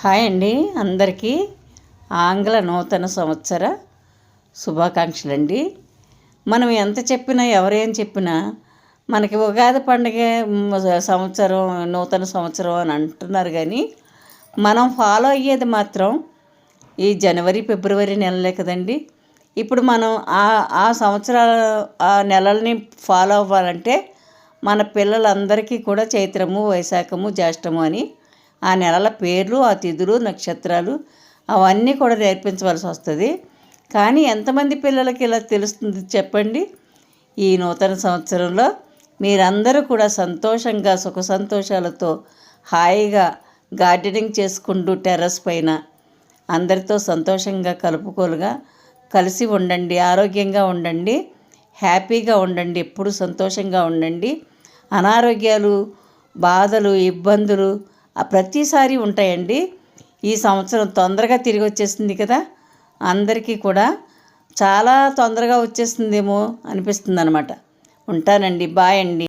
Hi అండి, అందరికీ ఆంగ్ల నూతన సంవత్సర శుభాకాంక్షలండి. మనం ఎంత చెప్పినా ఎవరేం చెప్పినా మనకి ఉగాది పండుగ సంవత్సరం నూతన సంవత్సరం అని అంటున్నారు, కానీ మనం ఫాలో అయ్యేది మాత్రం ఈ జనవరి ఫిబ్రవరి నెలలే కదండి. ఇప్పుడు మనం ఆ సంవత్సరాల ఆ నెలల్ని ఫాలో అవ్వాలంటే మన పిల్లలందరికీ కూడా చైత్రము, వైశాఖము, జ్యేష్టము అని ఆ నెలల పేర్లు, ఆ తిథులు, నక్షత్రాలు అవన్నీ కూడా నేర్పించవలసి వస్తుంది. కానీ ఎంతమంది పిల్లలకి ఇలా తెలుస్తుంది చెప్పండి? ఈ నూతన సంవత్సరంలో మీరందరూ కూడా సంతోషంగా, సుఖ సంతోషాలతో హాయిగా గార్డెనింగ్ చేసుకుంటూ టెర్రస్ పైన అందరితో సంతోషంగా కలుపుకోలుగా కలిసి ఉండండి, ఆరోగ్యంగా ఉండండి, హ్యాపీగా ఉండండి, ఎప్పుడు సంతోషంగా ఉండండి. అనారోగ్యాలు, బాధలు, ఇబ్బందులు ప్రతిసారి ఉంటాయండి. ఈ సంవత్సరం తొందరగా తిరిగి వచ్చేసింది కదా, అందరికీ కూడా చాలా తొందరగా వచ్చేస్తుందేమో అనిపిస్తుంది అన్నమాట. ఉంటానండి, బాయ్ అండి.